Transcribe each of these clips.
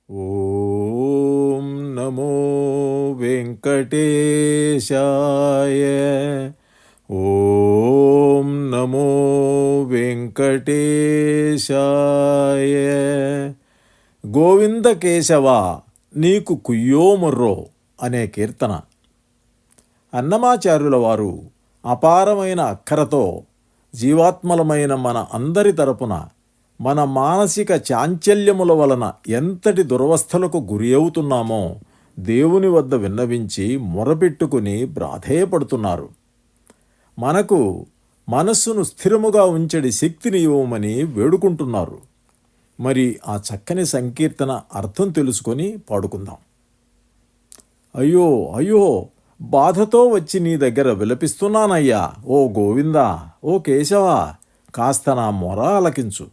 ఓం నమో వెంకటేశాయ. ఓం నమో వెంకటేశాయ. గోవింద కేశవ నీకు కుయ్యోముర్రో అనే కీర్తన అన్నమాచార్యుల వారు అపారమైన అక్కరతో జీవాత్మలమైన మన అందరి తరపున మన మానసిక చాంచల్యముల వలన ఎంతటి దురవస్థలకు గురి అవుతున్నామో దేవుని వద్ద విన్నవించి మొరపెట్టుకుని ప్రాధేయపడుతున్నారు. మనకు మనస్సును స్థిరముగా ఉంచడి శక్తిని ఇవ్వమని వేడుకుంటున్నారు. మరి ఆ చక్కని సంకీర్తన అర్థం తెలుసుకొని పాడుకుందాం. అయ్యో అయ్యో, బాధతో వచ్చి నీ దగ్గర విలపిస్తున్నానయ్యా. ఓ గోవిందా, ఓ కేశవ, కాస్త నా మొర ఆలకించు.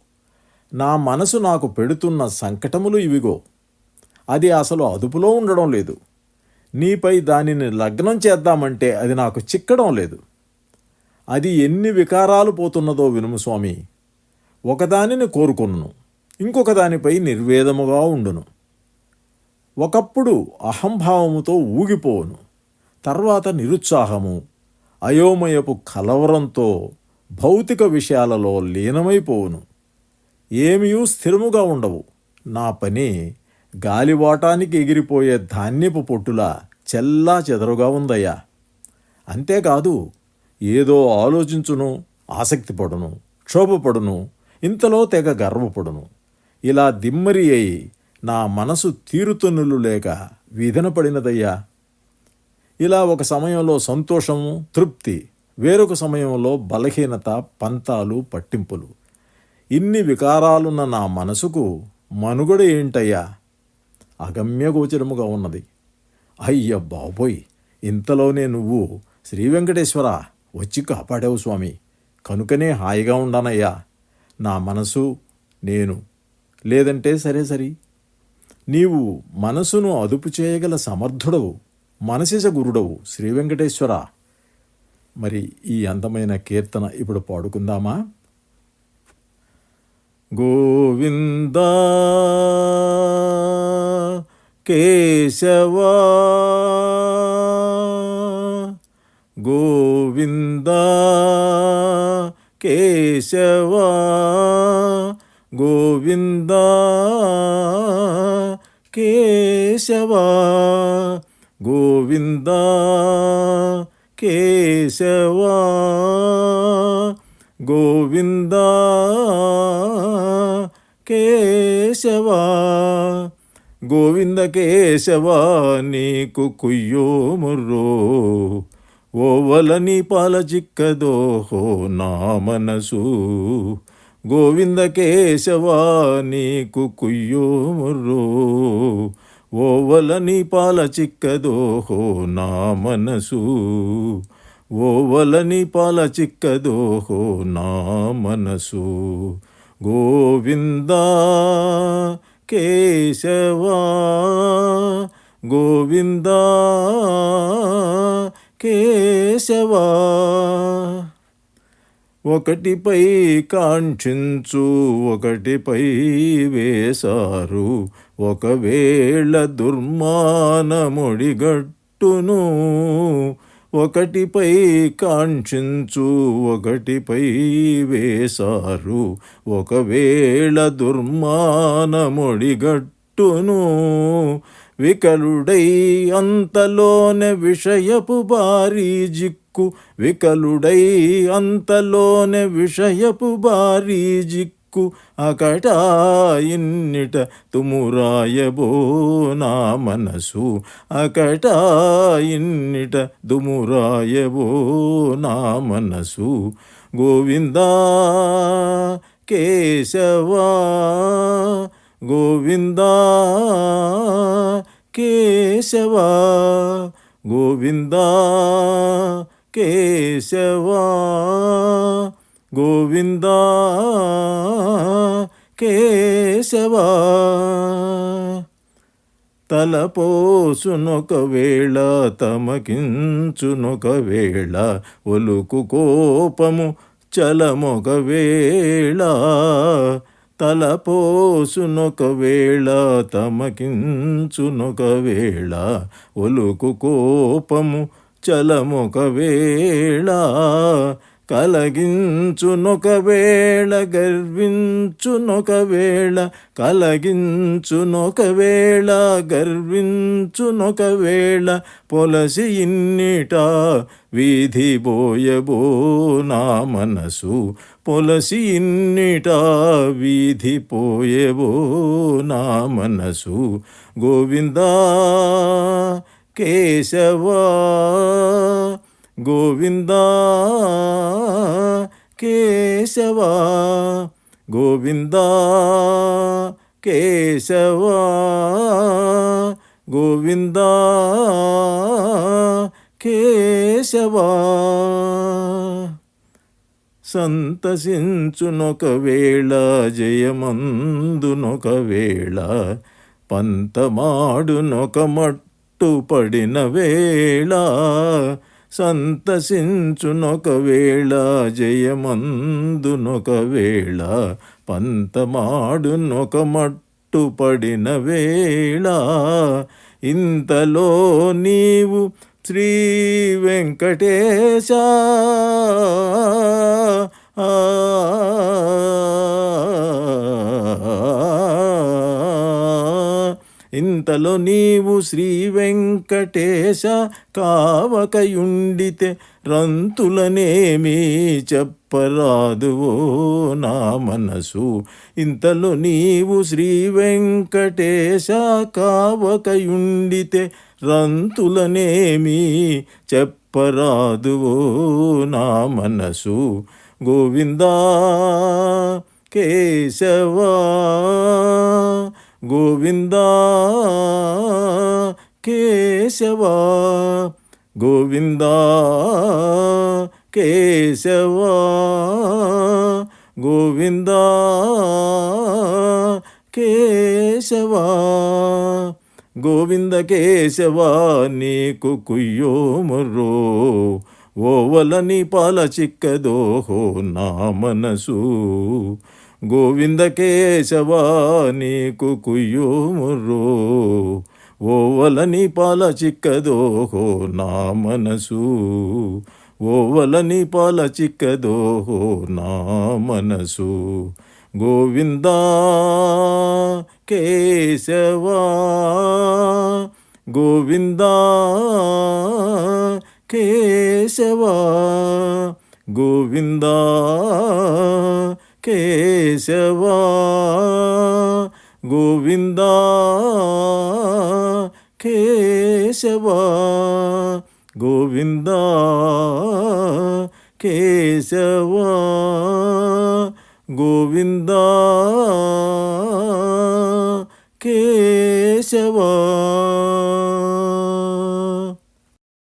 నా మనసు నాకు పెడుతున్న సంకటములు ఇవిగో. అది అసలు అదుపులో ఉండడం లేదు. నీపై దానిని లగ్నం చేద్దామంటే అది నాకు చిక్కడం లేదు. అది ఎన్ని వికారాలు పోతున్నదో వినుము స్వామి. ఒకదానిని కోరుకొనును, ఇంకొక దానిపై నిర్వేదముగా ఉండును. ఒకప్పుడు అహంభావముతో ఊగిపోవును, తర్వాత నిరుత్సాహము, అయోమయపు కలవరంతో భౌతిక విషయాలలో లీనమైపోవును. ఏమీయూ స్థిరముగా ఉండవు. నా పని గాలివాటానికి ఎగిరిపోయే ధాన్యపు పొట్టులా చెల్లా చెదరుగా ఉందయ్యా. అంతేకాదు, ఏదో ఆలోచించును, ఆసక్తిపడును, క్షోభపడును, ఇంతలో తెగ గర్వపడును. ఇలా దిమ్మరి అయి నా మనసు తీరుతన్నులు లేక వీధన పడినదయ్యా. ఇలా ఒక సమయంలో సంతోషము, తృప్తి, వేరొక సమయంలో బలహీనత, పంతాలు, పట్టింపులు. ఇన్ని వికారాలున్న నా మనసుకు మనుగడ ఏంటయ్యా? అగమ్యగోచరముగా ఉన్నది. అయ్య బాబోయ్, ఇంతలోనే నువ్వు శ్రీ వెంకటేశ్వర వచ్చి కాపాడావు స్వామి. కనుకనే హాయిగా ఉండానయ్యా. నా మనసు, నేను లేదంటే సరే సరి. నీవు మనసును అదుపు చేయగల సమర్థుడవు, మనసిజ గురుడవు శ్రీ వెంకటేశ్వర. మరి ఈ అందమైన కీర్తన ఇప్పుడు పాడుకుందామా? గోవిందా కేశవా, గోవిందా కేశవా, గోవిందా కేశవా, గోవిందా కేశవా, గోవిందా కేశవా. గోవింద కేశవా నీకు కుయ్యోముర్రో, ఓవలని పాల చిక్కదోహో నా మనసు. గోవింద కేశవా నీకు కుయ్యోముర్రో, ఓవలని పాల చిక్కదోహో నా మనసు. ఓవలని పాల చిక్కదోహో నా మనసు. గోవిందా కేశవా, గోవిందా కేశవా. ఒకటిపై కాంక్షించు, ఒకటిపై వేశారు, ఒకవేళ దుర్మానముడిగట్టును. ఒకటిపై కాంక్షించు, ఒకటిపై వేశారు, ఒకవేళ దుర్మానముడిగట్టును. వికలుడై అంతలోనే విషయపు భారీ జిక్కు, వికలుడై అంతలోనే విషయపు భారీ జిక్కు. అకటా ఇన్నిట తుమురాయబో నా మనసు, అకటా ఇన్నిట దుమురాయబో నా మనసు. గోవిందా కేశవా, గోవిందా కేశవా, గోవిందా కేశవా, గోవిందా కేశవా. తలపోసునొకవేళ, తమకించునొకవేళ, ఒలుకు కోపము చలమొకవేళ. తలపోసునొకవేళ తమకించునొకవేళ ఒలుకు కోపము చలమొకవేళ కలిగించునొకవేళ గర్వించునొకవేళ కలిగించునొకవేళ గర్వించునొకవేళ పొలసి ఇన్నిట వీధి బోయబో నా మనసు పొలసి ఇన్నిట వీధి పోయబో నా మనసు గోవిందా కేశవా గోవిందా కేశవా గోవిందా కేశవా గోవిందా కేశవా సంతసించునొకవేళ జయమందునొకవేళ పంతమాడునొక మట్టు పడిన వేళ సంతసించునొకవేళ జయమందునొకవేళ పంతమాడునొక మట్టు పడిన వేళ ఇంతలో నీవు శ్రీ వెంకటేశ ఇంతలో నీవు శ్రీ వెంకటేశ కావకయుండితే రంతులనేమీ చెప్పరాదువో నా మనసు ఇంతలో నీవు శ్రీ వెంకటేశ కావకయుండితే రంతులనేమీ చెప్పరాదువో నా మనసు గోవిందా కేశవా గోవిందా కేశవా గోవిందా కేశవా గోవిందా కేశవా గోవింద కేశవా నీకు కుయ్యో మొర్రో ఓవలని పాల చిక్కదోహో నా మనసు గోవింద కేశవా నీకు కుయ్యో మొర్రో ఓవలని పాల చిక్కదోహో నా మనసు ఓవలని పాల చిక్కదోహో నా మనసు గోవిందా కేశవా గోవిందా కేశవా గోవిందా కేశవా గోవిందా కేశవా గోవిందా కేశవా గోవిందా కేశవా